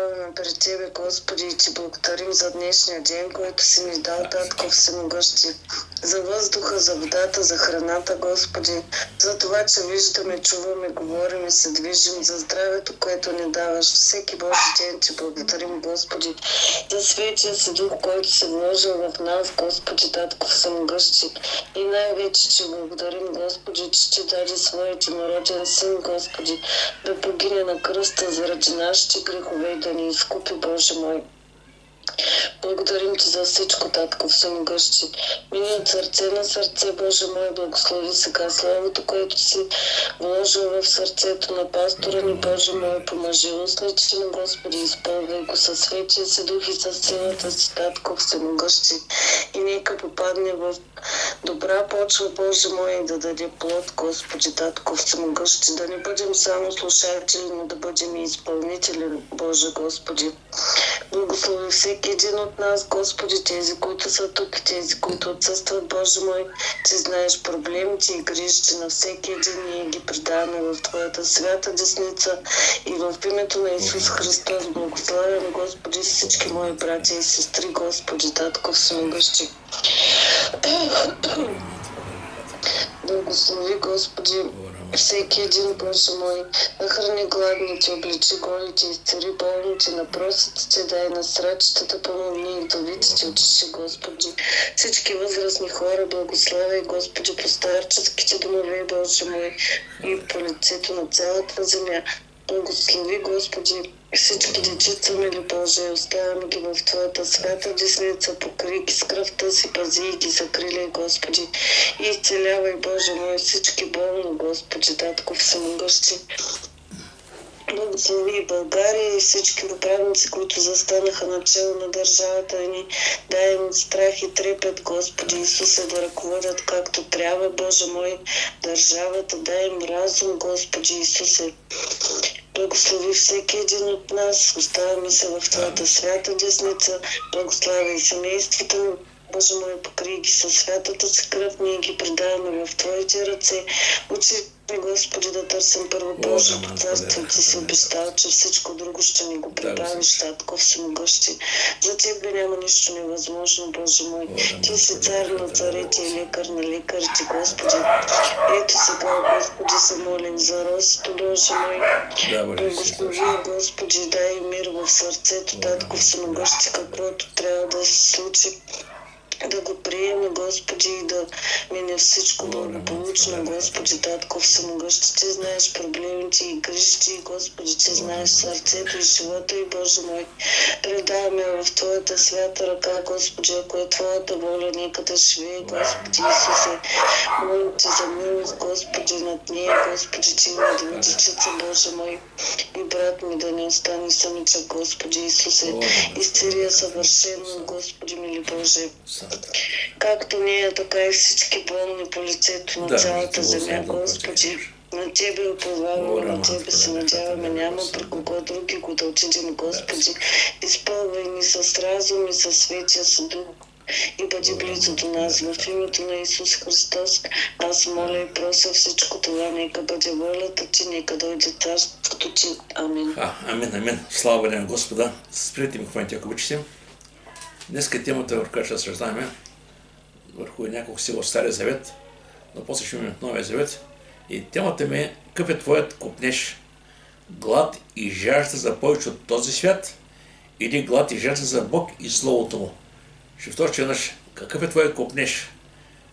изправяме пред Тебе, Господи, и Ти благодарим за днешния ден, който си ни дал, Татко Всемогъщи, за въздуха, за водата, за храната, Господи, за това, че виждаме, чуваме, говорим и се движим, за здравето, което ни даваш. Всеки Божи ден Ти благодарим, Господи, за Светия си Дух, който се вложил в нас, Господи, Татко Всемогъщи. И най-вече Ти благодарим, Господи, че Ти даде Своят народен Син, Господи, да погине на кръста заради нашите грехове и да ни изкупи, Боже мой. Благодарим Ти за всичко, Татко Всемогъщи. Мини от сърце на сърце, Боже мой, благослови сега Словото, което си вложил в сърцето на пастора ни, Боже мой, помажи устните на Господи, изпълвай го със Светия си Дух и със силата си, Татко Всемогъщи. И нека попадне в добра почва, Боже мой, да даде плод, Господи, Татко Всемогъщи, да не бъдем само слушатели, но да бъдем и изпълнители, Боже Господи. Благослови всеки един от нас, Господи, тези, които са тук, тези, които отсъстват, Боже мой. Ти знаеш проблемите и грижите на всеки един, ние ги предаваме в Твоята свята десница и в името на Исус Христос благославям, Господи, всички мои братя и сестри, Господи, Татко Всемогъщи. Благослови, Господи, всеки един, Боже мой, нахрани гладните, обличи голите, изцери болните, на просиците дай, на срачетата помогни и вдовиците очиши, Господи. Всички възрастни хора благославяй, Господи, по старческите домове, Боже мой, и по лицето на цялата земя. Благослови, Господи, всички дечица, мили Боже, оставяме ги в Твоята свята десница, покри ги с кръвта си, пази и ги закриляй, Господи, и изцелявай, Боже мой, всички болни, Господи, Татко Всемогъщи. Благослови България и всички управници, които застанаха начело на държавата ни. Дай им страх и трепет, Господи Исусе, да ръководят както трябва, Боже мой, държавата. Дай им разум, Господи Исусе. Благослови всеки един от нас. Оставяме се в Твоята свята десница. Благославяй семействата му, Боже мой, покрий ги със святата си кръв. Ние ги предаваме в Твоите ръце. Учи, Господи, да търсим първо Божието царство. Ти си обещал, че всичко друго ще ни го прибавиш, Татко Всемогъщи. За Тебе няма нищо невъзможно, Боже мой. Ти си цар на царете и лекар на лекарите, Господи. Ето сега, Господи, се молим за росето, Боже мой. Благослови, Господи, дай мир в сърцето, Татко Всемогъщи, каквото трябва да се случи. Да го приеме, Господи, и да мине всичко благополучно, Господи, Татко Всемогъщи. Ти знаеш проблемите и грижите, Господи, Ти знаеш сърцето и живота и, Боже мой. Предаваме в Твоята свята ръка, Господи, ако е Твоята воля, нека да живее, Господи Исусе. Молим Ти за милост, Господи, над нея, Господи, Ти има девичица, Боже мой. И брат ми да не остане самичък, Господи Исусе. Изцели я съвършено, Господи, мили Боже. Както ние, така и всички болни по лицето на цялата земя, Господи. На Тебе уповаваме, на Тебе се надяваме, няма при кого други го да отидем, Господи. Изпълвай ни с разум и със Светия си Дух и бъди близо до нас. В името на Исус Христос аз моля и прося всичко това, нека бъде волята Ти, нека дойде царството Ти. Амин. Амин, амин. Слава на Господа. Спрете микрофоните, ако обичате. Днеска темата, върху която ще разсъждаваме, върху няколко сила в Стария завет, но после ще имаме в Новия завет. И темата ми е: какъв е твоят копнеж? Глад и жажда за повече от този свят или глад и жажда за Бог и Словото Му? Ще вторче веднъж: какъв е твоят копнеж?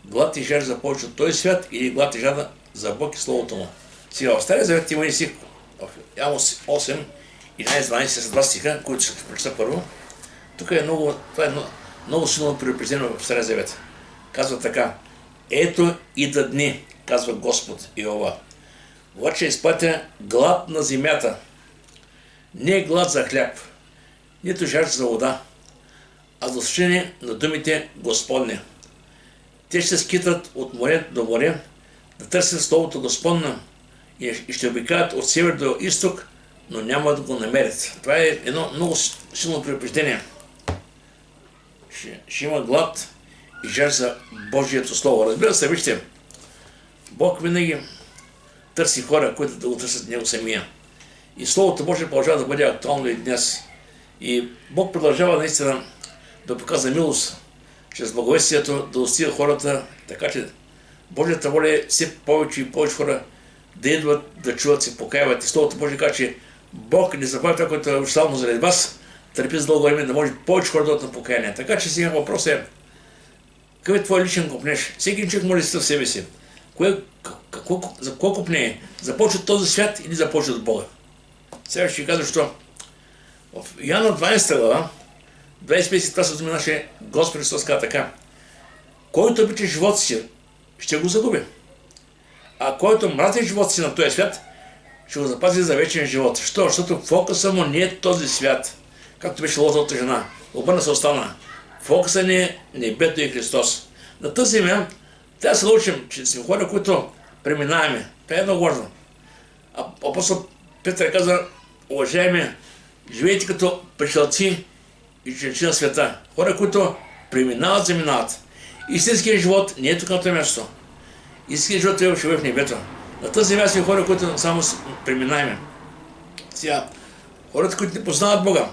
Глад и жажда за повече от този свят или глад и жажда за Бог и Словото Му? Сега в Стария завет има и стих, в Амос 8, 11, 12, с 2 стиха, които ще прочета първо. Тук е много силно предупреждение в Стария завет. Казва така: ето идва дни, казва Господ Йehova, когато ще изпратя глад на земята, не глад за хляб, нито жажда за вода, а за слушане на думите Господни. Те ще скитат от море до море, да търсят Словото Господно и ще обикалят от север до изток, но няма да го намерят. Това е едно много силно предупреждение. Ще има глад и жажда за Божието Слово. Разбира се, вижте, Бог винаги търси хора, които да го търсят Него самия. И Словото Божие продължава да бъде актуално и днес. И Бог продължава наистина да показва милост чрез благовестието, да достига хората, така че Божията воля е все повече и повече хора да идват, да чуват, се покаяват. И Словото Божие казва, че Бог не забравя това, което е обещано заради вас, търпи за дълго време, да може повече хора да дадат на покаяние. Така че сега въпрос е, какъв е твой личен копнеж? Всеки човек може да си в себе си. За какво копне? Започва от този свят или започва от Бога? Сега ще ви кажа, защо. В Йоанна 12 глава, 25 това се думи нашия Господ Христос казва така: който обича живота си, ще го загуби. А който мрази живота си на този свят, ще го запази за вечен живот. Защо? Защото фокуса му не е този свят, както беше Лотовата жена. Обърна се остана. Фокуса ни е небето и Христос. На тази земя трябва да се научим, че сме хора, които преминаваме. Това е едно важно. Апостол Петър каза: уважаеми, живейте като пришелци и членци на света. Хора, които преминават, заминават. Истинският живот не е тук на това място. Истинският живот е в небето. На тази земя сме хора, които само преминаваме. Сега, хората, които не познават Бога,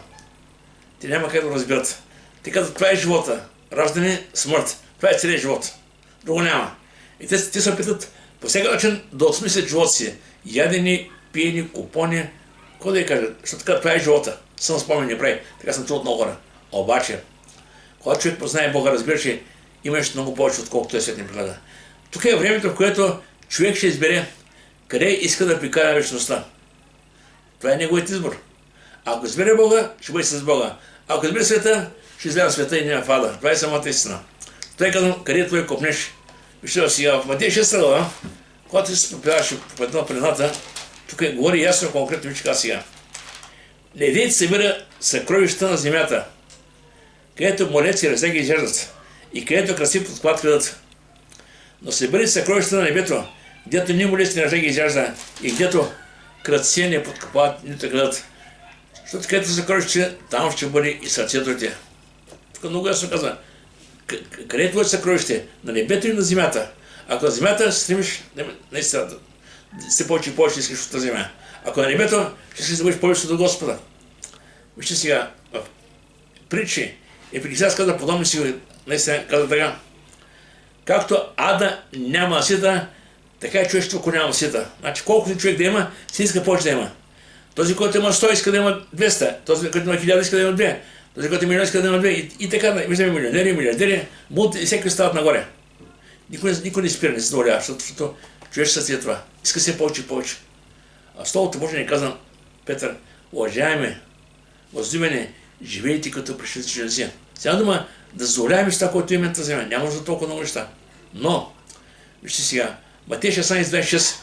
те няма как да го разберат. Те казват: това е живота. Раждане, смърт. Това е целият живот. Друго няма. И те се опитат по всеки начин да осмислят живота си. Ядени, пиени, купони. Какво да я кажа? Защото така, това е живота. Съм спомен не прави. Така съм чул от много хора. Обаче, когато човек познае Бога, разбира, че имаш много повече, отколкото е свет ни предлага. Тук е времето, в което човек ще избере къде иска да прикара вечността. Това е неговият избор. Ако избере Бога, ще бъде с Бога. Ако избере света, ще излезе в света и няма в ада. Това е самата истина. Той е казано, къде твой копнеш. Вижте сега, в Матея 6 глава, когато се попяваше по една прената, тук говори ясно, конкретно, вижте как сега. Ледейте събира съкровища на земята, където молеци ръце ги изяждат и където красив подклад крадат. Но събери съкровища на небето, където ни молеци ръце ги изяжда и където крадци не подкопават, нито крадат. Защото където съкровище, там ще бъде и сърцето ти. Тук много ясно казва, къде е твое съкровище? На небето и на земята. Ако на земята се стремиш, наистина, се повече и повече искаш от тази земя. Ако на небето, ще се бъдеш повече до Господа. Вижте сега, в притчи, Епиклесиаст казва подобни си, наистина казва така: както ада няма сита, така и човечеството няма сита. Значи колкото човек да има, си иска повече да има. Този, който има 100, иска да има 200. Този, който има 1000, иска да има 2. Този, който има милион, иска да има 2. И така, виждаме милионери, милиардери, и всеки стават нагоре. Никой не спира, не се задоволява, защото човечеството е това. Иска се повече и повече. А Словото Божие ни казва, Петър: уважаеми, възлюбени, живейте като пришелци членци. Сега дума да задоволяваме с това, което имаме на тази земя. Няма за толкова много неща. Но, вижте сега, Матея 16:26,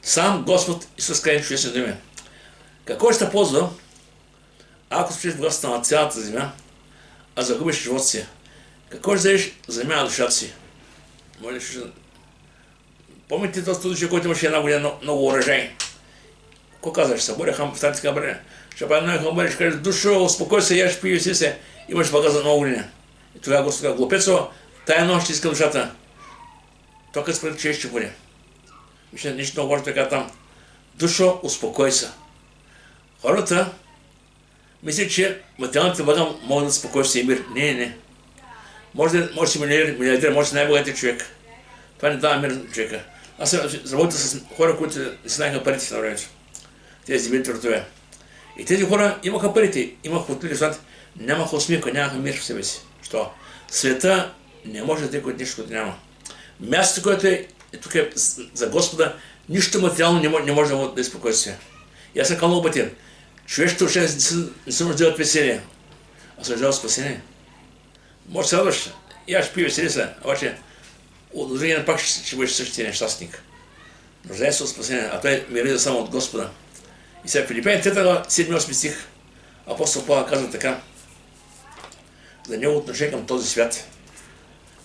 сам Господ Исус каза чудесни думи: какво ще ползва, ако спреш богатството на цялата земя, а загубиш живота си? Какво ще дадеш за земя на душата си? Помните този случай, който имаше една година много урожай? Какво казваш? Ще съборя в тази камбарина. Ще прави една камбарина, ще кажеш: душо, успокой се, яш, пи, си се, имаш бага за много година. И тогава Господ казва: глупецо, тая нощ ще иска душата. Това като спред, че ще бъде. Вижте, нищо много важно така там. Душо, успокой се. Хората мислят, че материалните блага могат да спокоят си мир. Не. Може да си милиардер, може да си най-богатия човек. Това не дава мир на човека. Аз съм работил с хора, които не знаеха парите на времето. Тези били тротове. И тези хора имаха парите, имаха хотели, защото нямаха усмивка, нямаха мир в себе си. Що? Света не може да тъй нещо, което няма. Мястото, което е тук е за Господа, нищо материално не може да изпокои се. И аз съм казал много пъти: човечето въобще не се нуждае от веселие, а се нуждае от спасение. Може да се радваш, и аз пи весели се, обаче от другия пак ще бъдеш същия нещастник. Нуждае се от спасение, а той ми рида само от Господа. И сега Филипени 7-8 стих, апостол Павел казва така за него отношение към този свят: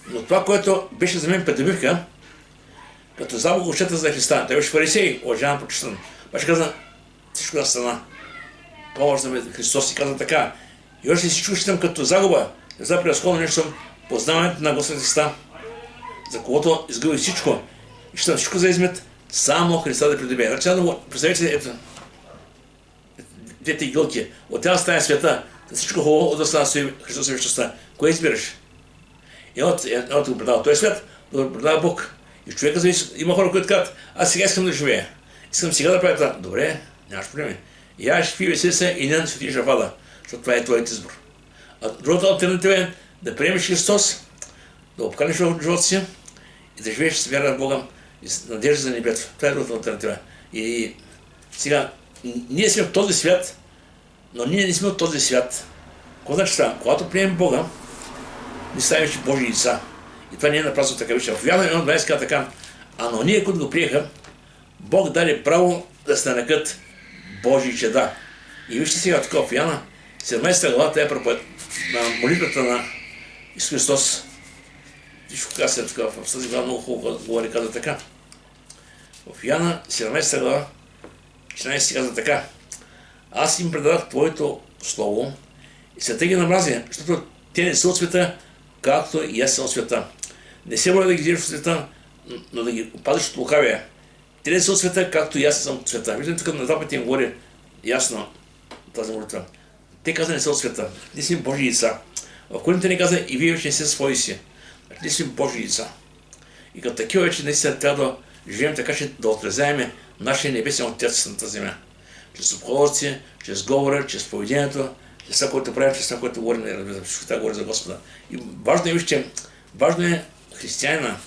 но това, което беше за мен придобивка, като загуба очета за Христа. Той беше фарисей, уважаван, почитан. Беше каза всичко на страна. По-важно Христос и каза така: и още всичко считам като загуба, за превъзходно нещо съм познаването на Господа Христа, за когото изгубих всичко. И считам всичко за измет, само Христа да придобие. Значи, представете, ето, двете игълки. От една страна е света, всичко хубаво от да стана стои Христос и вечността. Кое избираш? Едното го предава този свят, да го предава Бог. И човека зависи, има хора, които казват, аз сега искам да живея. Искам сега да правя това. Добре, нямаш проблеми. Яш, пи, весели се и не светиш в ада, защото това е твоят избор. А другата алтернатива е да приемеш Христос, да обканеш в живота си и да живееш с вяра в Бога и с надежда за небето. Това е другата алтернатива. И сега, ние сме в този свят, но ние не сме от този свят. Какво значи това? Когато приемем Бога, ни ставиш Божии деца. И това не е напразно така. Вижте, в Йоанна 1:20 казва така, а но ние, които го приеха, Бог даде право да се нарекат Божии чеда. И вижте сега така, в Йоанна 17 глава, тя е на молитвата на Исус Христос. Всичко казва така, в тази глава много хубаво говори, казва така. В Йоанна 17 глава, 14 казва така, аз им предадах Твоето слово и света ги намразя, защото те не са от света, както и аз съм от света. Не се моля да ги вземеш от света, но да ги опазиш от лукавия. Те не са от света, както и аз съм от света. Виждате, тук на два пъти им говори ясно тази молитва. Те каза не са от света. Ние сме Божии деца. В Коринтите ни каза и вие вече не сте свои си. Ние сме Божии деца. И като такива вече наистина трябва да живеем така, че да отразяваме нашия небесен Отец на тази земя. Чрез обходци, чрез говора, чрез поведението, чрез това, което правим, чрез това, което говорим, всичко това говори за Господа. И важно е, вижте, важно е християнина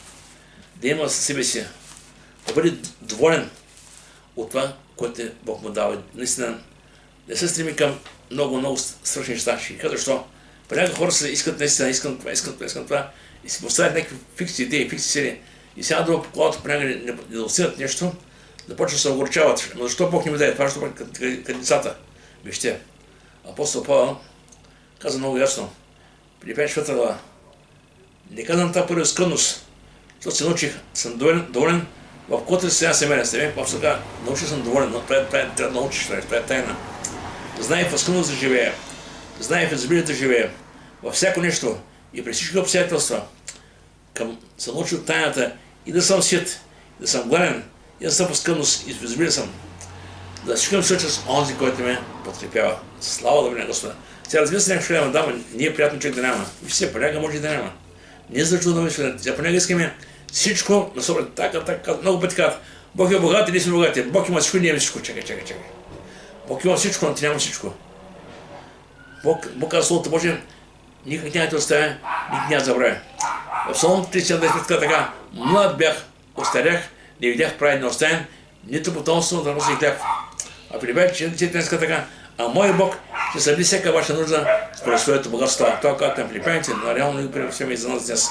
да има със себе си, да бъде доволен от това, което Бог му дава. Наистина, не се стреми към много страшни неща. Ще кажа защо. Понякога хора се искат наистина, искат това и си поставят някакви фикси идеи, фикси цели. И сега да когато понякога не достигнат нещо, да почва да се огорчават. Но защо Бог не ми даде това, защо бъде като децата? Вижте, апостол Павел каза много ясно, при 5-4 глава, не казвам това първи скъдност, защото се научих, съм доволен в каквото сега семейна семейна, просто така, научил съм доволен, но това трябва да научиш, това е тайна. Знае в скъдност да живея, знае в изобилие да живея, във всяко нещо и при всички обстоятелства, съм научил тайната и да съм сит, да съм гладен, и да съм в скъдност и в изобилие съм. Да всичкам случай с онзи, който ме подкрепява. Слава да бъде Господа. Сега разбира се, някакво ще няма дама, не е приятно човек да няма. Вижте, понякога може и да няма. Не е зачудно да мисля. Сега понякога искаме всичко на собрат така, много пъти казват. Бог е богат и ние сме богати. Бог има всичко и ние имаме всичко. Чакай. Бог има всичко, но ти няма всичко. Бог казва Словото Божие, никак няма да те оставя, никак няма да забравя. В Псалом 32 така, млад бях, остарях, не видях праведен оставен, нито потомство да носи хляб. А при Бог 4 така, а мой Бог ще събди всяка ваша нужда според своето богатство. Това, което на Филипяните, но реално ни превършваме и за нас днес.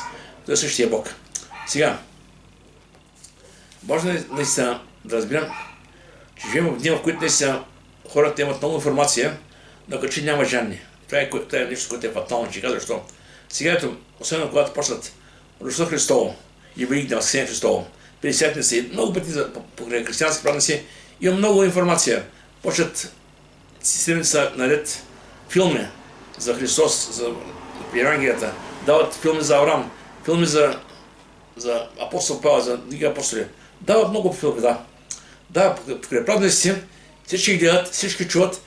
Той е същия Бог. Сега, важно е наистина да разбирам, че живеем в дни, в които наистина хората имат много информация, но като че няма жанни. Това е нещо, което е фатално, че казва, защо. Сега ето, особено когато почнат Рождество Христово и Великден, Възкресение Христово, 50-ници, много пъти покрай християнски празници, има много информация. Почват седмица наред филми за Христос, за Евангелията, дават филми за Авраам, филми за апостол Павел, за други апостоли. Дават много филми, да. Да, покрай празници всички гледат, всички чуват,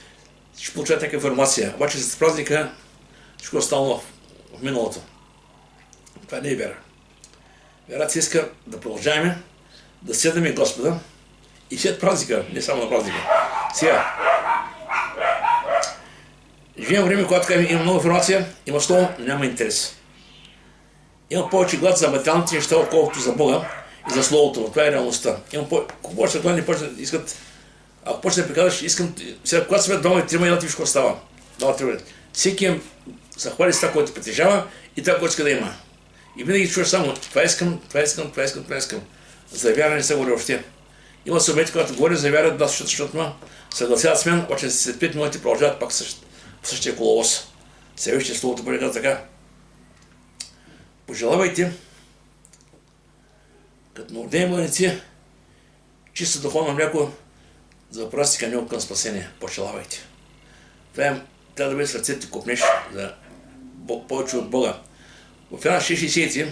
ще получават някаква информация. Обаче след празника всичко е останало в миналото. Това не е вяра. Вярата се иска да продължаваме, да следваме Господа и след празника, не само на празника. Сега, живеем време, когато има много информация, има слово, но няма интерес. Има повече глад за материалните неща, отколкото за Бога и за Словото, но това е реалността. Ако почне това, не почне да искат, ако почне да приказваш, искам, сега когато сме дома и трима, едната виж какво става. Всеки се хвали с това, което притежава и това, което иска да има. И винаги чуваш само това искам. За вяра не се говори въобще. Има съвети, когато говоря за вяра, да, защото съгласяват с мен, обаче след 5 минути продължават пак същия коловоз. Сега вижте Словото Божие казва така. Пожелавайте, като новородени младенци, чисто духовно мляко, за да прасти каньон към спасение. Пожелавайте. Това трябва да бъде сърцето копнеш за повече от Бога. В Йоанна 6:60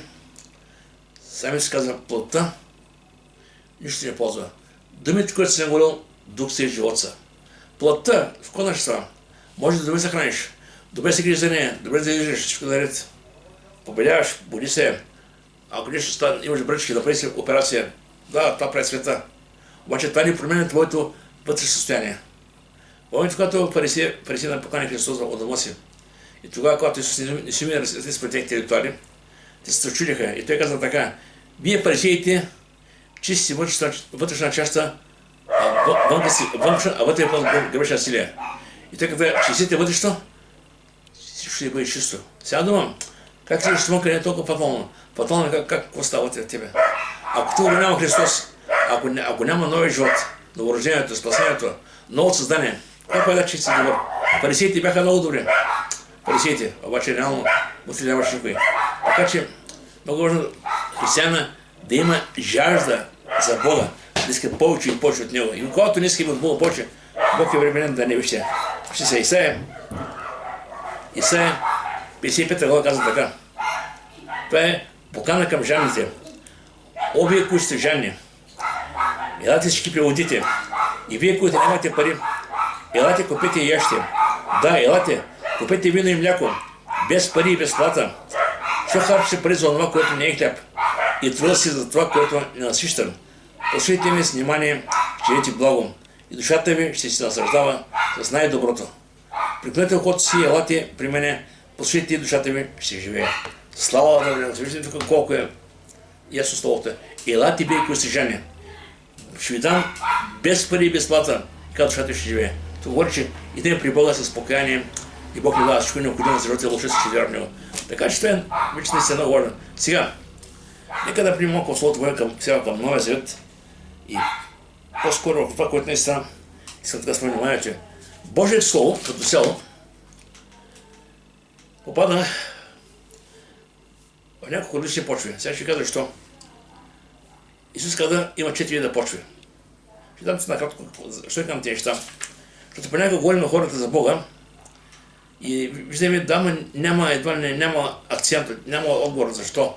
сами се казва плътта, нищо не ползва. Думите, които съм говорил, дух са и живот са. Плътта, в какво значи това? Може да се храниш, добре се грижи за нея, добре да излизаш, всичко наред. Победяваш, буди се. Ако нещо имаш бръчки да прави операция, да, това прави света. Обаче това не променя твоето вътрешно състояние. Помните, когато фарисеите покани Христос от дома си. И тогава, когато Исус не си умира с техните ритуали, те се чудиха. И той каза така: вие фарисеите чисти вътрешна част, а вътре е пълна грешна силия. И той каза: чистите вътрешно, всичко ще бъде чисто. Сега думам, как ти ще вънка не е толкова фатално? Фатално е какво става от тебе. Ако това няма Христос, ако няма новия живот, новорождението, спасението, ново създание, какво е да че си добър? Фарисеите бяха много добри. Фарисеите, обаче реално вътре нямаше никой. Така че много важно християна да има жажда за Бога, да иска повече и повече от Него. И когато не иска от Бога повече, Бог е временен да не вижте. Ще се Исаия 55 глава казва така. Това е покана към жанните. О, вие, които сте жанни, елате всички преводите. И вие, които нямате пари, елате купете и ящите. Да, елате, купете вино и мляко, без пари и без плата. Що харчите пари за това, което не е хляб, и труда си за това, което не насища. Послушайте ми с внимание, ще живеете благо, и душата ви ще се наслаждава с най-доброто. Приклонете ухото си, елате при мене, послушайте и душата ви ще живее. Слава да ви, виждате тук колко е ясно словото. Елате бие, които си жени. Ще ви дам без пари и без плата, и как душата ви ще живее. Това говори, че идем при Бога с покаяние, и Бог ни дава всичко необходимо за живота и лошо ще вярва в Него. Така че това е вече наистина много важно. Сега, нека да приемем малко словото към Новия Завет и по-скоро в това, което наистина искам така спомня внимание, че Божието Слово, като цяло, попада в няколко различни почви. Сега ще кажа защо. Исус каза, има 4 вида почви. Ще дам ти накратко, защо искам тези неща. Защото понякога говорим на хората за Бога и виждаме, няма акцент, няма отговор защо.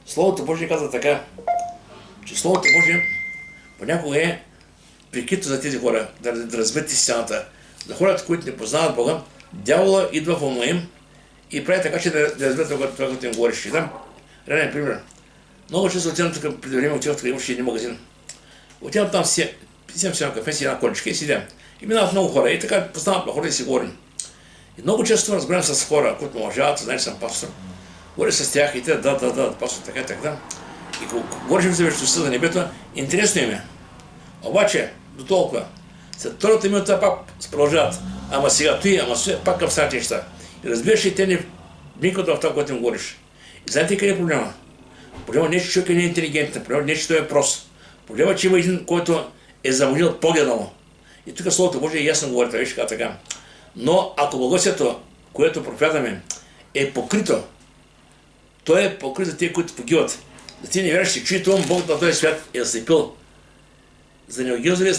Словото Божие казва така, че Словото Божие понякога е прикрито за тези хора, да разберат истината. За хората, които не познават Бога, дявола идва в ума им и прави така, че да разберат това, което им говориш. Ще дам реален пример. Много често отивам тук, преди време отивах тук, имаше един магазин. Отивам там, вземам си една кафе, една количка и седям. И минават много хора и така познават хора и си говорим. И много често разговарям с хора, които ме уважават, знаеш, съм пастор. Говоря с тях и те, да, пастор, така. И говорим за вечността за небето, интересно им е. Обаче, до толкова, след втората минута пак продължават. Ама сега пак към старите неща. И разбираш ли, те не вникват в това, което им говориш. И знаете къде е проблема? Проблема не е, че човек не е интелигентен, проблема не е, че той е прост. Проблема е, че има един, който е замълнил погледа му. И тук Словото Божие ясно говори, това виж така. Но ако благовестието, което проповядваме, е покрито, то е покрито за тези, които погиват. Да ти не вярваш, че чуито Бог на този свят е засипил, за да не огилзали на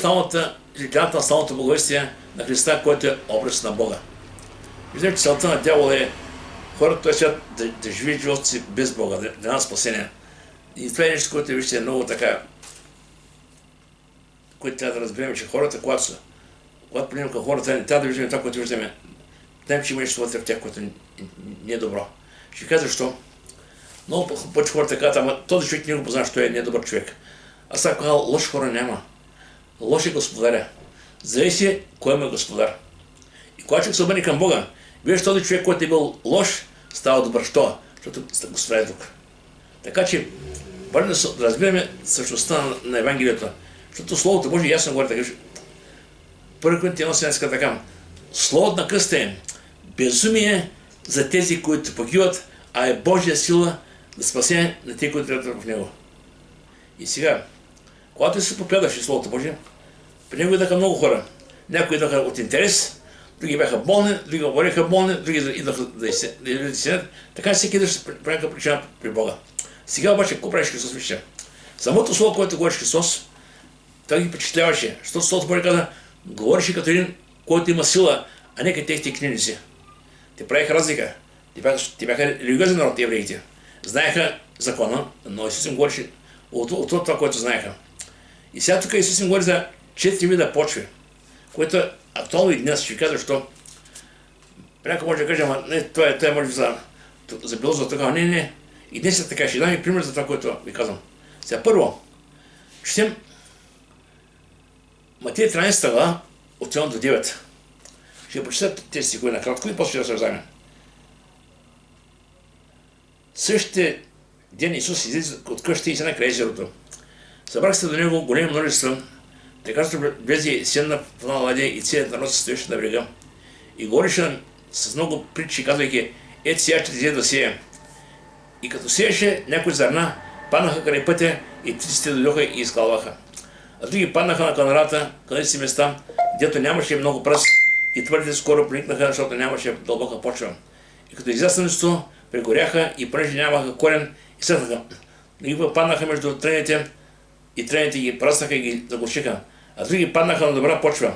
славното благовестие на Христа, който е образ на Бога. Виждаме, че целта на дявола е хората в този свят да живеят живота си без Бога, да няма спасение. И това е нещо, което вижте много така, което трябва да разберем, че хората, когато приемем към хората, не трябва да виждаме това, което виждаме. Знаем, че има нещо вътре в тях, което не е добро. Ще кажа защо. Много пъти хората казват, ама този човек не го познава, що е недобър човек. Аз съм казал, лоши хора няма. Лоши господаря. Зависи кой е господар. И когато човек се обърне към Бога, виждаш този човек, който е бил лош, става добър. Що? Защото господар е тук. Така че, важно да разбираме същността на Евангелието. Защото Словото Божие ясно говори така. Първи Коринтияни 1:17 така. Словото на кръста е безумие за тези, които погиват, а е Божия сила да спасе на тези, които трябва в него. И сега, когато се проповядваше Словото Божие, при него идваха много хора. Някои идваха от интерес, други бяха болни, други говореха болни, други идваха да изсенят. Така всеки идваше по някаква причина при Бога. Сега обаче, какво правиш Христос? Вижте, самото слово, което говориш Христос, това ги впечатляваше, защото Словото Божие каза, говореше като един, който има сила, а не като техните книжници. Те правиха разлика. Те бяха религиозен народ, евреите. Знаеха закона, но Исус им говореше от това, което знаеха. И сега тук Исус им говори за 4 вида почви, което е актуално и днес. Ще кажа, защо Някой може да каже, ама не, това е може за било за такава. Не. И днес е така. Ще дам и пример за това, което ви казвам. Сега първо, четем Матея 13 глава от 1 до 9. Ще прочета тези стихове накратко и после ще разсъждаме. Същия ден Исус излезе от къщата и седна край езерото. Събраха се до него големи множества, така че влезе и седна в една ладия и целият народ се стоеше на брега. И говореше с много притчи, казвайки: ето сега ще излезе да сея. И като сееше, някои зърна паднаха край пътя и птиците дойдоха и изкалваха. А други паднаха на канарата, където си места, дето нямаше много пръст, и твърдите скоро проникнаха, защото нямаше дълбока почва. И като изясненето прегоряха и понеже нямаха корен, изсъхнаха. Други паднаха между трените и трените ги праснаха и ги заглушиха. А други паднаха на добра почва.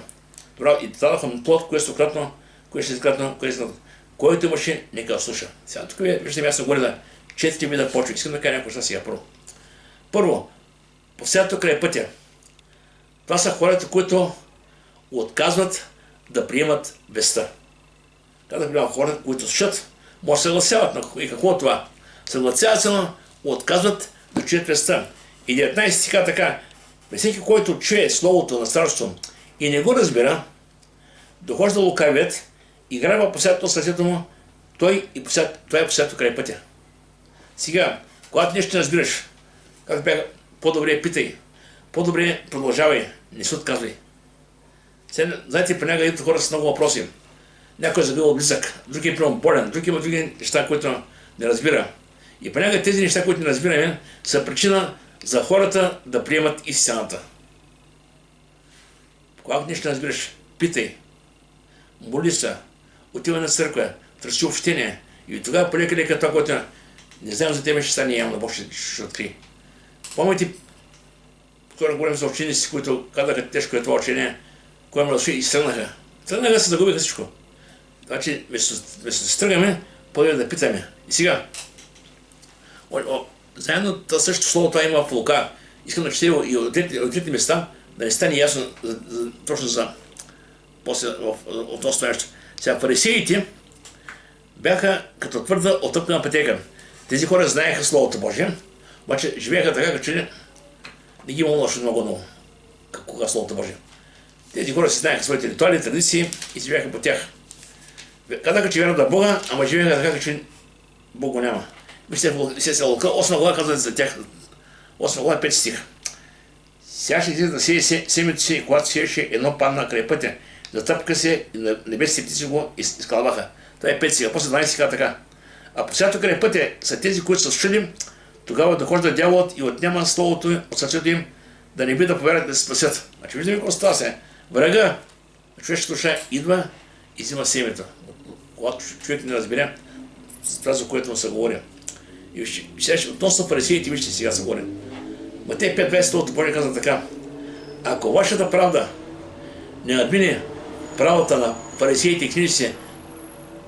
И дадоха плод, кое стократно, кое шесткратно, кое стократно. Който имаше, нека слуша. Сега тук виждаме, аз говоря да 4 вида почва. Искам да кажа някои неща сега първо. Първо, посядато край пътя. Това са хората, които отказват да приемат веста. Казах, хората, които слушат, може да съгласяват. И какво е това? Съгласяват се, но отказват да чуят веста. И 19 стиха така: всеки, който чуе словото на царството и не го разбира, дохожда лукавият и грабва посядато сърцето му, той е посядато край пътя. Сега, когато нещо не разбираш, както бях, по-добре питай, по-добре продължавай, не се отказвай. Знаете, понякога идват хора с много въпроси. Някой е загубил близък, друг е болен, друг има други неща, които не разбира. И понякога тези неща, които не разбираме, са причина за хората да приемат истината. Когато нещо не разбираш, питай, моли се, отивай на църква, търси общение. И тогава полека това, което не знаем за тебе, ще стане явно, Бог ще открие. Помните, вчера говорим за ученици, които казаха тежко е това учение, което ме дошли и стръгнаха. Тръгнаха се, загубиха всичко. Значи, вместо да се стръгаме, по-добре да питаме. И сега, заедно същото слово това има в Лука. Искам да чете и от трите места, да не стане ясно точно за после относно това нещо. Сега, фарисеите бяха като твърда отъпкана пътека. Тези хора знаеха Словото Божие, обаче живееха така, като че не ги имало много кога Словото Божие. Тези хора си знаеха своите ритуали, традиции и живееха по тях. Казаха, че вярват на Бога, ама живееха така, като че Бог го няма. Вижте се Лука, 8 глава казва за тях, 8 глава 5 стих. Сега ще излезе да сее семето си, когато сееше, едно падна край пътя. Затъпка се и на небесните птици го изкалваха. Това е 5 стиха, после 12 стиха така. А посядато край пътя са тези, които са чули, тогава дохожда дяволът и отнема словото от сърцето им, да не би да повярват да се спасят. Значи виждаме какво става се. Врага на човешката душа идва и взима семето. Когато човек не разбере това, за което му се говори. И сега относно фарисеите, вижте сега се говори. Матей 5:20 Божия казва така: ако вашата правда не надмине правата на фарисеите и книжниците,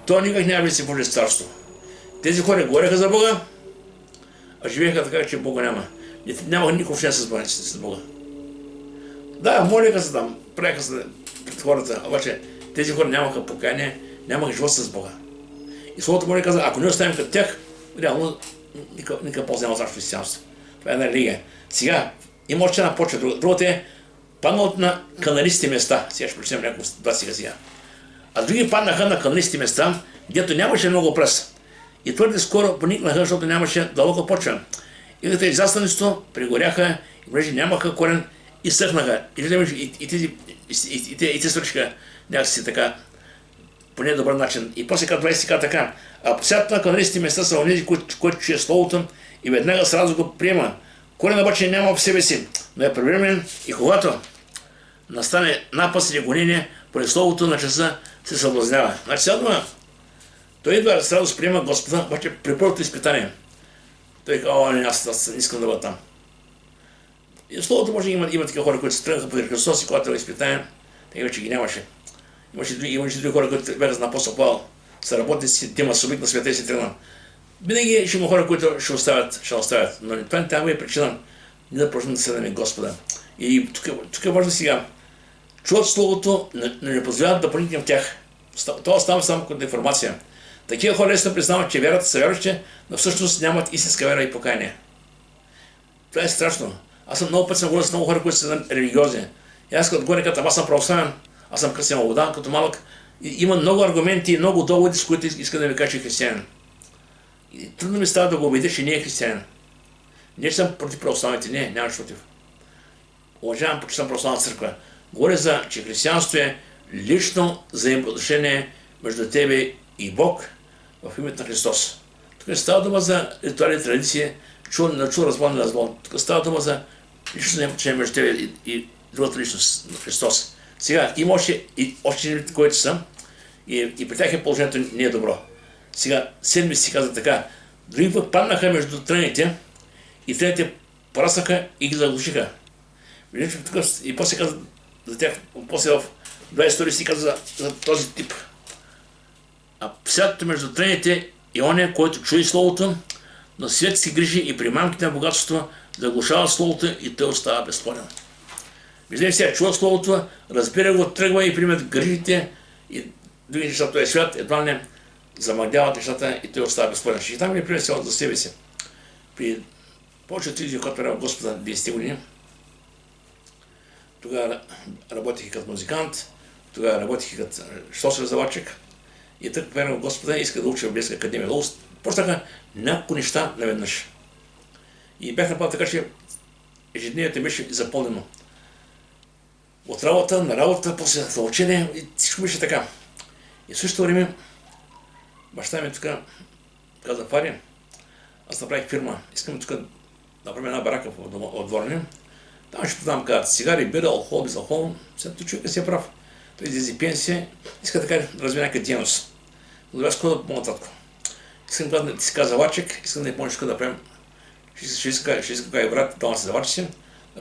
то никак няма влезе в Божие царство. Тези хора говореха за Бога, а живееха така, че Бога няма. Нямаха никакво общение с Бога. Да, молиха се там, правиха се пред хората, обаче тези хора нямаха покаяние, нямаха живот с Бога. И Словото Божие каза, ако не оставим като тях, реално никакъв полза няма от нашето християнство. Това е една религия. Сега, има още една почва. Другото е паднал на каналистите места. Сега ще прочетем няколко два сега. А други паднаха на каналистите места, където нямаше много пръст. И твърде скоро поникнаха, защото нямаше дълбока почва. И като израстването прегоряха, и мрежи нямаха корен и съхнаха. И те свършиха някакси така, по недобър начин. И после като 20 така. А посядата на каналистите места са онези, които чуе Словото и веднага сразу го приема. Корен обаче няма в себе си, но е превременен и когато настане напаст или гонение, поради Словото на часа се съблазнява. Значи сега дума, той идва сразу приема Господа, обаче при първото изпитание. Той казва, аз не искам да бъда там. И в Словото може има такива хора, които се тръгнаха по Христос и когато е изпитание, те вече ги нямаше. Имаше други хора, които бяха на апостол Павел, са работници, тема субик на света и си тръгна. Винаги ще има хора, които ще оставят, но това не трябва е причина ние да продължим да следваме Господа. И тук е важно сега. Чуват Словото, но не позволяват да проникнем в тях. Това остава само като информация. Такива хора лесно признават, че вярват са вярващи, но всъщност нямат истинска вяра и покаяние. Това е страшно. Аз съм много път съм говорил с много хора, които са религиозни. И аз като горе казвам, аз съм православен, аз съм кръстен вода, като малък. Има много аргументи и много доводи, с които иска да ми кажа, че е християнин. И трудно ми става да го убедя, че не е християнин. Не че съм против православните, не, нямаш против. Уважавам, почитам православна църква. Говоря за, че християнството е лично взаимоотношение между тебе и Бог в името на Христос. Тук не става дума за ритуали и традиции, на чул разбон, не разбон. Тук става дума за лично взаимоотношение между тебе и другата личност на Христос. Сега, има още които са, и при тях положението не е добро. Сега, 7 си казва така, други пък паднаха между трените и трените пораснаха и ги заглушиха. И после казва за тях, после в 2 истории си казва за този тип. А всякото между трените е оня, който чуе Словото, но свет си грижи и при мамките на богатство заглушава Словото и той остава безплоден. Виждате сега, чува Словото, разбира го, тръгва и примат грижите и други неща, този свят едва не замъгняват нещата и той остава безплоден. Ще там ли пример за себе си. При повече от 30 когато в Господа 10 години, тогава работих и като музикант, тогава работих и като шлосер заводчик и тък верно Господа иска да уча в Библейска академия. Почнаха няколко неща наведнъж. И бях направил така, че ежедневието беше запълнено. От работа на работа, после за учение и всичко беше така. И в същото време баща ми тук каза, Фари, аз направих фирма, искам тук да направим една барака в Дворни. Там ще продавам казват цигари, бира, алкохол, безалкохол. След човека си е прав. Той излезе пенсия, иска така да развие някаква дейност. Но добре, скоро да помогна татко. Искам да ти си каза заварчик, искам да ни помогнеш да правим. Ще иска кой брат, дома си заварчици,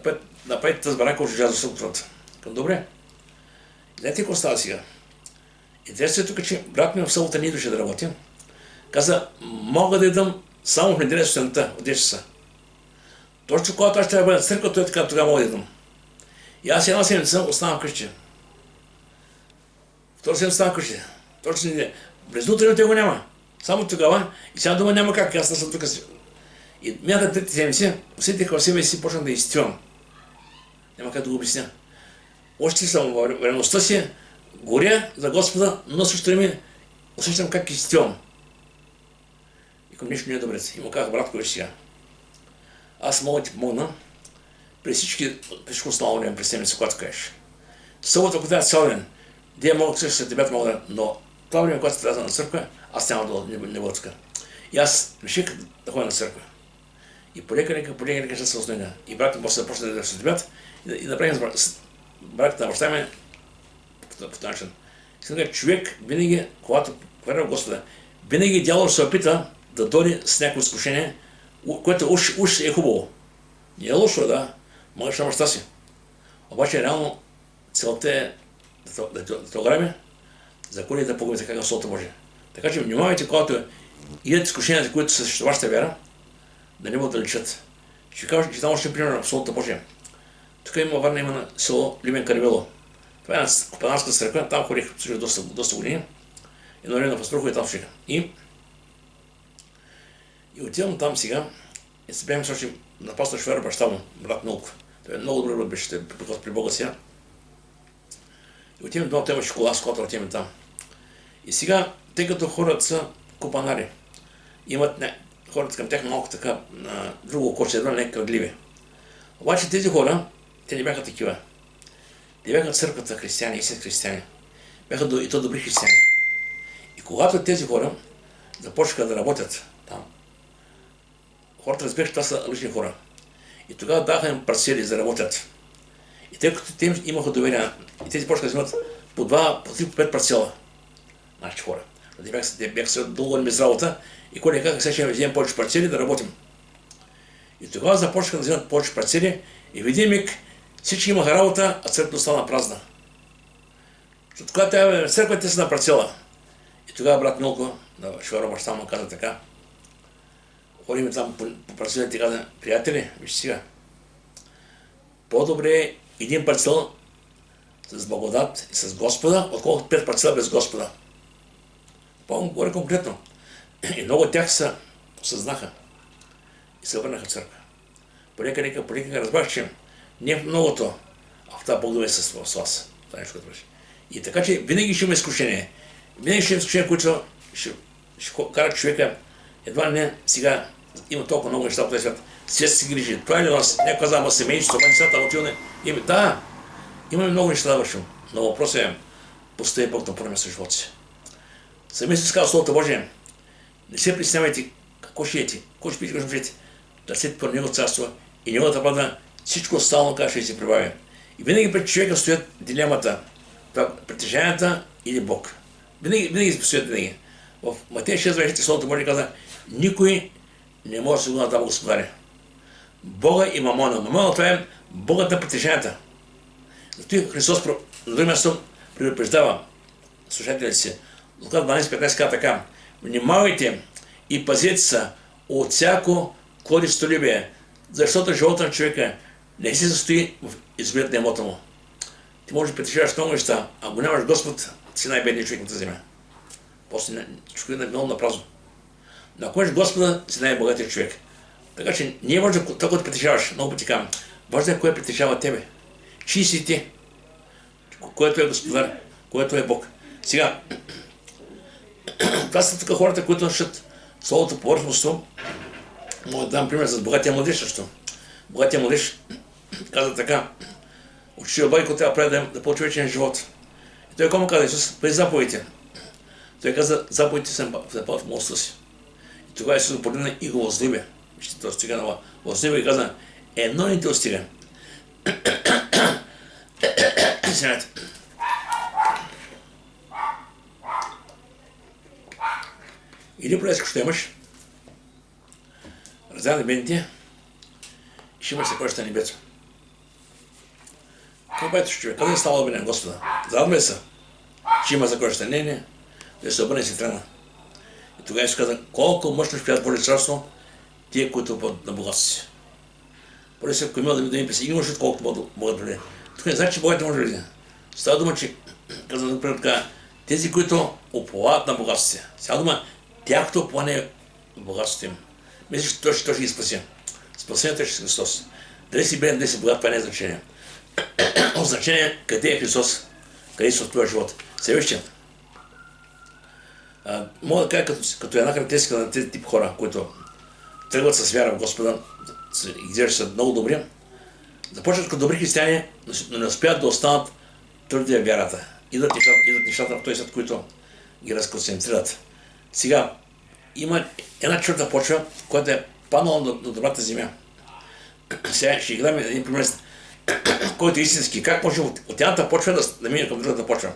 да направите тази барака от желязо структурата. Към добре. Знаете какво става сега? Интересното е тук, че брат ми в събота не идваше да работи. Каза, мога да идвам само в неделя сутринта, от 10 часа. Точно когато аз ще да бъда в църква, той така тогава мога да идвам. И аз една седмица оставам вкъщи. Втора седмица оставам вкъщи. Точно неделя. През утре те го няма. Само тогава. И сега дома няма как. Аз не съм тук. И миналата трети седмица, усетих в себе си, почнах да изтивам. Няма как да го обясня. Още съм в реалността си, горя за Господа, но също време усещам как изтивам. И към нищо не е добре. И му казах, брат, кой ще сега? Аз мога да ти помогна при всичко останало време, при седмица, когато кажеш. Събота, когато е цял ден, де мога също след тебе мога да, но това време, когато се трябва на църква, аз няма да не бъда тук. И аз реших да ходя на църква. И полека ще се осъдня. И брат ми после да почне да се отбят и направим с братите на баща ми по този начин. Искам да кажа, човек винаги, когато вярва в Господа, винаги дявол се опита да дойде с някакво изкушение, което уж е хубаво. Не е лошо, да, можеш на баща си. Обаче реално целта е да те ограби, закони да погубите какъв Словото Божие. Така че внимавайте, когато идат изкушенията, които са срещу вашата вяра, да не могат да личат. Ще кажа, че там още пример в Словото Божие. Тук има Варна, има на село Ливен Каравело. Това е една купанарска църква, там ходих доста години. Едно време на възпрухо и там слуша. И отивам там сега и се бяхме срещу на пастор шофьора баща му, брат Милко. Той е много добър беше, той при Бога сега. И отивам дома, той имаше кола, с колата отиваме там. И сега, тъй като хората са купанари, имат хората към тях малко така друго окоче, едно не кръгливи. Обаче тези хора, те не бяха такива. Те бяха църквата християни, истински християни. Бяха и то добри християни. И когато тези хора започнаха да работят там, хората разбираха, че това са лични хора. И тогава даха им парцели за да работят. И тъй като те имаха доверие, и те започнаха да взимат по 2, по 3, по 5 парцела. Нашите хора. Те бяха дълго без работа и кой казаха, сега ще вземем повече парцели да работим. И тогава започнаха да вземат повече парцели и в един миг всички имаха работа, а църквата остана празна. Защото когато църквата са на парцела. И тогава брат Милко, на шофьора баща му каза така, ходим там по парцелите и каза, приятели, вижте сега, по-добре е един парцел с благодат и с Господа, отколкото 5 парцела без Господа. Говоря конкретно. И много от тях се осъзнаха и се върнаха в църква. Понека разбрах, че не в многото, а в това Бог да е с вас. Това нещо, което беше. И така, че винаги ще има изкушение. Винаги ще има изкушение, които ще карат човека едва не сега има толкова много неща в този свят. Свет се грижи. Това е ли нас? Някой каза, ама семейството, ама децата, отиване. Да, имаме много неща да вършим. Но въпросът е, постави Бог да първаме с живота си. Сами си казва Словото Божие. Не се притеснявайте какво ще ете, какво ще пиете, какво ще пиете. Търсете първо Неговото царство и Неговата правда, всичко останало как ще се прибавя. И винаги пред човека стоят дилемата, притежанията или Бог. Винаги стоят винаги. В Матея 6:20 Словото Божие каза, никой не може да се го надава господаря. Бога и мамона. Мамона това е Богът на притежанията. Зато Христос на друго място предупреждава слушателите си. Доклад 12-15 казва така. Внимавайте и пазете се от всяко користолюбие, защото живота на човека не се състои в изгодът на имота му. Ти можеш да притежаваш много неща, а ако нямаш Господ, си най-бедният човек на тази земя. После човек е много на празно. Но ако имаш Господа, си най-богатият човек. Така че не е важно това, което притежаваш. Много пъти казвам. Важно е кое притежава тебе. Чий си ти? Което е Господар, което е Бог. Сега, това са тук хората, които носят словото повърхностно. Мога да дам пример с богатия младеж също. Богатия младеж каза така. Учителю Бог, който трябва да получи вечен живот. И той кому каза, Исус, пази заповедите. Той каза, заповедите са западат в мозъка си. И тогава Исус го погледна и го възлюби. Вижте, той стига на възлюби и каза, едно не те остига. Извинете. Или полезко ще имаш, раздаване бедните, и ще имаш съкровища на небето. Какво бето човек? Къде е става обиден Господа? Задме се, че има съкровища. Не, да се обърне и се тръгна. И тогава Исус каза, колко мъжно ще прият Божие царство, тия, които бъдат на богатство си. Поради се, ако има да ми писи, имаш колкото могат да влезе. Тук не значи, че богатите може да влезе. Става дума, че, казвам например така, тези, които уповават на богатството си. Става дума, тяхното упование е богатството им. Мисля, че той ще ги спаси. Спасението е Христос. Дали си беден, дали си богат, това не е значение. Значение е къде е Христос, къде се от твоя живот. Се вижте. Мога да кажа като една характеристика на тези тип хора, които тръгват с вяра в Господа, изглеждат са много добри, започват като добри християни, но не успяват да останат твърди в вярата. Идват нещата в този свят, които ги разконцентрират. Сега, има една черта почва, която е паднала на добрата земя. Сега ще ги дам един пример, който е истински. Как може от едната почва да мине към другата почва?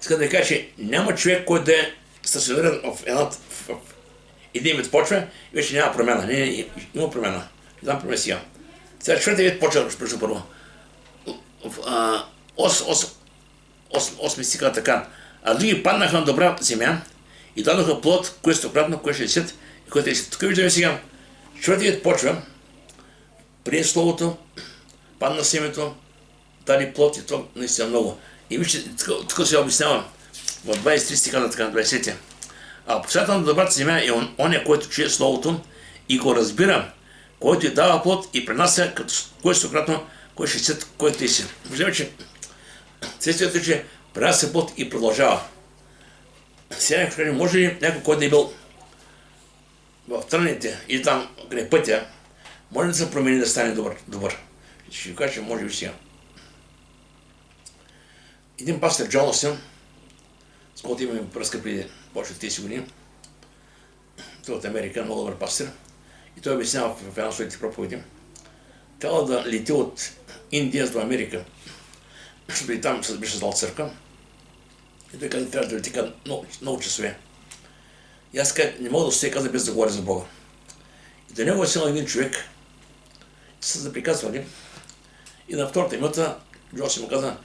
Искам да ви кажа, че няма човек, който да е стациониран в един вид почва и вече няма промяна. Не, има промяна. Ще дам пример сега. Сега четвъртия вид почва, ще първо. Осми стиха така. А други паднаха на добра земя и дадоха плод, кое стократно, кое 60 и кое 30. Тук виждаме сега. Четвъртият почва, прие словото, падна семето, даде плод и то наистина много. И вижте, тук се обяснявам в 23 стиха на така, 20. А посредата на добрата земя е оня, който чуе словото и го разбира, който и дава плод и пренася като кое стократно, кое 60, кое 30. Виждаме, че следствието е, че пренася плод и продължава. Сега някой може ли някой, който да е бил в тръните или там къде пътя, може да се промени да стане добър. Ще ви кажа, че може би сега. Един пастор Джон Остин, с който имаме връзка преди повече от 30 години, той от Америка, много добър пастор, и той обяснява в една от своите проповеди, трябва да лети от Индия до Америка, защото и там се беше създал църква, и той каза, трябва да лети много часове. И аз не мога да се каза без да говоря за Бога. И до него е силен един човек, се заприказвали, и на втората минута Джоси му каза,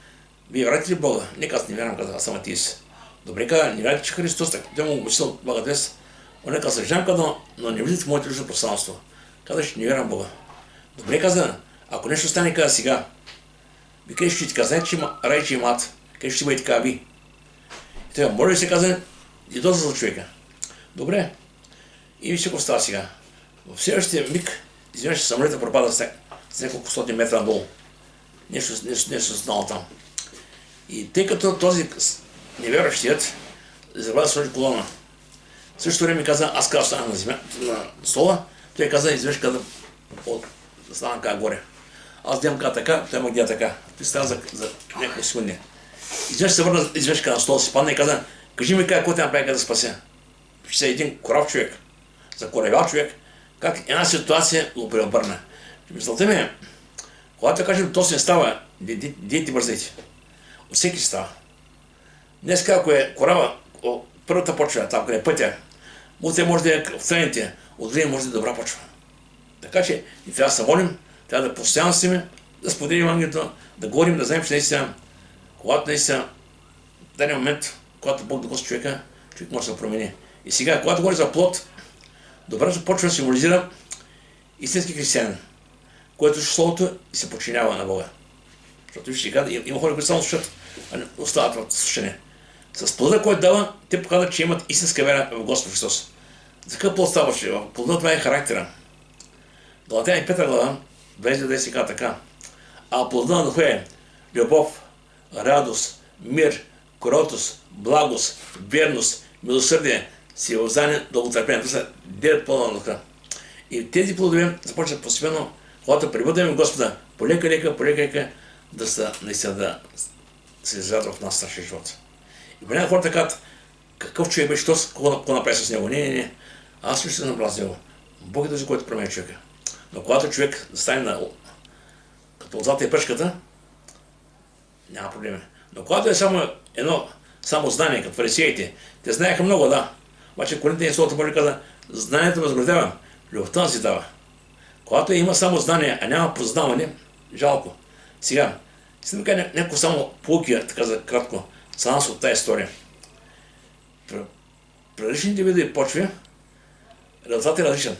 вие вярвате ли Бога? Нека аз не вярвам, каза, аз съм атеист. Добре, каза, не вярвате, че Христос, той му обяснил Бога днес. Он каза, съжалявам, каза, но не влизате в моето лично пространство. Каза, че не вярвам Бога. Добре, каза, ако нещо стане, каза сега, къде ще ти каза, че има рай, че има ад, къде ще си бъде така ви. И той, може ли се каза, и доза за човека. Добре. И вижте какво става сега. В следващия миг, изведнъж самолета пропада с няколко стотни метра надолу. Нещо станало там. И тъй като този невярващият забравя да сложи колона, в същото време каза, аз каза стана на стола, той каза, изведнъж каза, стана така горе. Аз гледам така така, той ме гледа така. Той става за няколко секунди. Изведнъж се върна, изведнъж на стола си падна и каза, кажи ми какво те направи да спася. Ще е един корав човек, закоревял човек, как една ситуация го преобърна. Мисълта ми е, когато кажем, то се не става, дейте бързайте. От всеки става. Днес, ако е корава, първата почва, там къде е пътя, утре може да е в трените, от време може да е добра почва. Така че и трябва да се молим, трябва да постоянно сме, да споделим Евангелието, да говорим, да знаем, че наистина, когато наистина в даден момент, когато Бог докосва човека, човек може да се промени. И сега, когато говори за плод, добрата почва символизира истински християнин, който слуша Словото и се подчинява на Бога. Защото вижте, има хора, които само слушат, а не остават от слушане. С плода, който дава, те показват, че имат истинска вера в Господ Христос. За какъв плод ставаше? Плодът това е характера. Галатяни 5 глава, 22 се казва така. А плодът на духа е любов, радост, мир, кротост, благост, верност, милосърдие, всеотдание, дълготърпение. Това са 9 плода на духа. И тези плодове започват постепенно, когато прибъдем Господа, полека, да са наистина да се изразят в нас нашия живот. И понякога хората казват, какъв човек беше, какво направи с него? Не. Аз ще се направя с него. Бог е този, който променя човека. Но когато човек стане като лозата и пръшката, няма проблеми. Но когато е само знание, като фарисеите, те знаеха много, да. Обаче Коринтияни Словото Божие каза, знанието възградява, любовта си дава. Когато има само знание, а няма познаване, жалко. Сега, ще ми кажа някакво само поуки, така за кратко, за нас от тази история. При различните видове почви, резултатът е различен.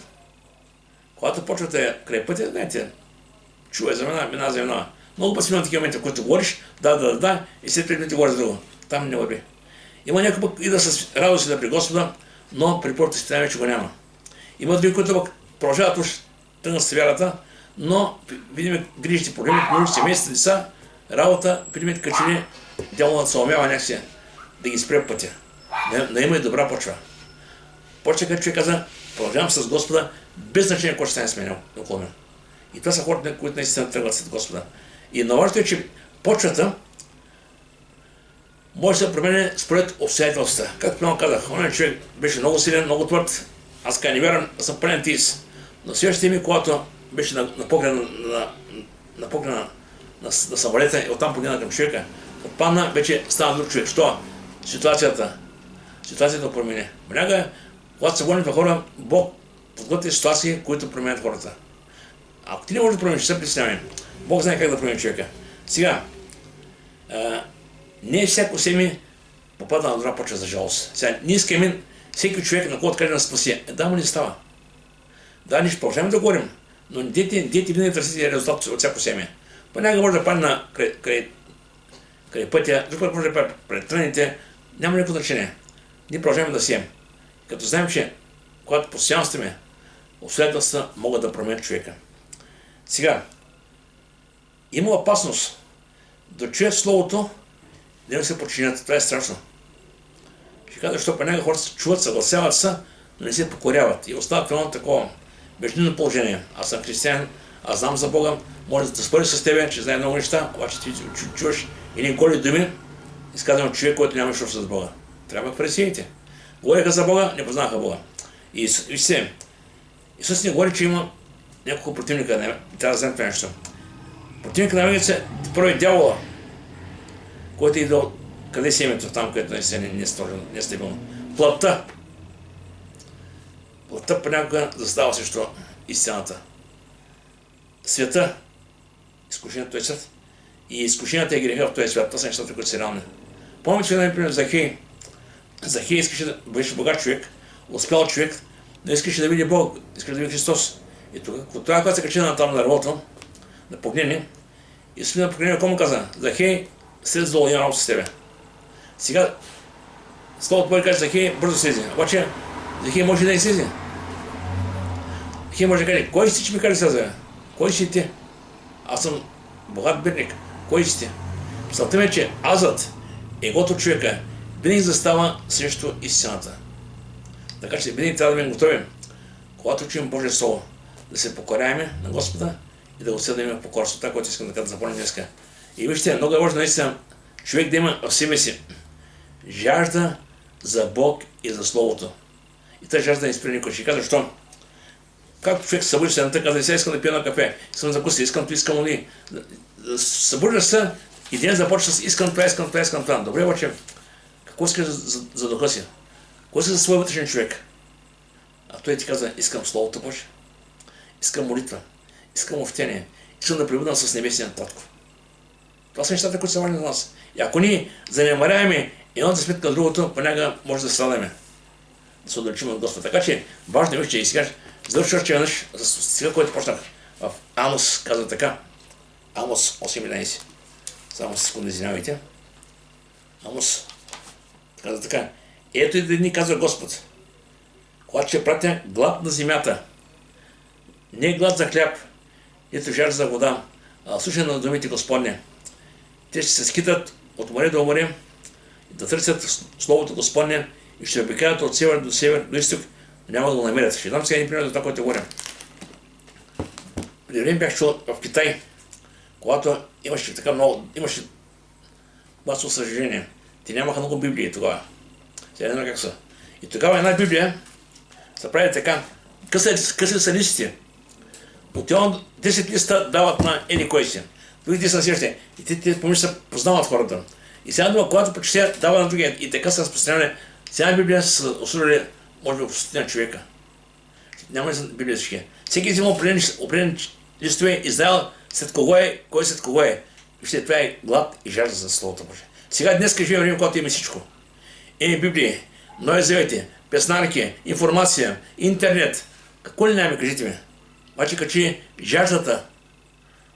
Когато почвате край пътя, знаете, чува земена, мина земена. Много пъти има такива моменти, в които говориш, да, и след 5 минути говориш друго. Там не върви. Има някой пък и да с радост да при Господа, но при първото изпитание вече го няма. Има други, които пък продължават уж тънат с вярата, но видим грижите проблеми, нужди семейства, деца, работа, видим като че ли дяволът съумява някакси да ги спре пътя. Да има и добра почва. Почва, като човек каза, продължавам с Господа, без значение какво ще стане с мен около мен. И това са хората, които наистина тръгват след Господа. И навършето е, че почвата може да се променя според обстоятелствата. Както прямо казах, онен човек беше много силен, много твърд. Аз не вярвам, да съм пълен тис. Но следващия ми, когато беше на поглед на самолета и оттам погледна към човека, отпадна, вече стана друг човек. Що? Ситуацията промени. Понякога, когато се гонят хора, Бог подготвя ситуации, които променят хората. Ако ти не можеш да промениш, се притеснявай. Бог знае как да промени човека. Сега, не всяко семе попада на добра почва за жалост. Сега, ние искаме всеки човек, на който каже да спаси. Да, му не става. Да, ние ще продължаваме да говорим, но дете винаги търсите резултат от всяко семе. Понякога може да падне край пътя, друг път може да падне пред тръните, няма никакво значение. Ние продължаваме да сеем. Като знаем, че когато постоянно сме, обстоятелства могат да променят човека. Сега, има опасност да чуят Словото, да не се подчинят. Това е страшно. Ще кажа, защото понякога хората се чуват, съгласяват се, но не се покоряват. И остават в едно такова междинно положение. Аз съм християн, аз знам за Бога, може да спори с тебе, че знае много неща, обаче ти чуваш едни голи думи, изказвам човек, който няма нищо с Бога. Трябва фарисеите. Говореха за Бога, не познаха Бога. И вижте, Исус не говори, че има няколко противника, трябва да знаем това нещо. Противника на вегица, първо е дявола, който е идвал къде е семето, там, където не е стабилно. Плътта. Плътта понякога застава срещу истината. Света. Изкушението е свят. И изкушението е греха в този свят. Това са нещата, които са реални. Помните, че, например, Захей. Захей искаше да беше богат човек, успял човек, но искаше да види Бог, искаше да види Христос. И тогава, когато се качи на там на работа, да погледне, и Свина погледне, какво му каза? Захей, след зло, няма работа с тебе. Сега, Словото Божие каже, Захей бързо слезе. Обаче Захей може да не слезе. Захей може да каже, кой си, че ми каже слезе? Кой си ти? Аз съм богат бедник. Кой си ти? Мисълта ми е, че азът, егото човека, винаги застава срещу истината. Така че винаги трябва да бъдем готови, когато чуем Божие Слово, да се покоряваме на Господа и да го следваме в покорство. Това, което искам да запомня днеска. И вижте, много е важно наистина човек да има в себе си жажда за Бог и за Словото. И тази жажда не спира никой. Ще кажа, защо? Както човек се събужда се натъка, казва, сега искам да пия на кафе, искам да закуся, искам това, искам они. Събуждаш се и ден започва с искам това, искам това, искам това. Добре, обаче, какво искаш за духа си? Какво искаш за своя вътрешен човек? А той ти казва, искам Словото Божие, искам молитва, искам офтение, искам да пребудам с небесния татко. Това са нещата, които са важни за нас. И ако ние занемаряваме едното сметка на другото, понякога може да страдаме, да се отдалечим от Господа. Така че важно е, че и сега завърши още веднъж с стиха, който почнах в Амос, казва така. Амос 8:11. Само секунда, извинявайте. Амос казва така. Ето и дни, казва Господ, когато ще пратя глад на земята, не глад за хляб, нито жажда за вода, а слушане на думите Господне. Те ще се скитат от море до море и да търсят Словото Господне и ще обикаят от север до изток, но няма да го намерят. Ще дам сега един пример за това, което говоря. Преди време бях чул в Китай, когато имаше така много, имаше масово съжаление. Те нямаха много Библии тогава. Сега не знам как са. И тогава една Библия се прави така. Къси са листите. Отделно 10 листа дават на еди кой си. Другите са срещи. И те помежду се познават хората. И сега дума, когато почти дава на другия и така са разпространяване, сега Библия са осудили, може би, по човека. Няма ли за Библия всички. Всеки взима определени листове и знаел след кого е, кой след кого е. Вижте, това е глад и жажда за Словото Божие. Сега днес живеем време, когато има всичко. Има Библии, Нови завети, песнарки, информация, интернет. Какво ли нямаме, кажете ми? Обаче качи жаждата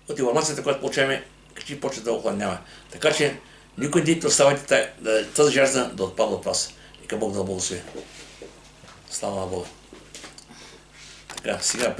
от информацията, която получаваме, качи почва да охладнява. Така че никой не оставайте тази жажда да отпада от вас. Нека Бог да благослови. Слава на Бога. Така, сега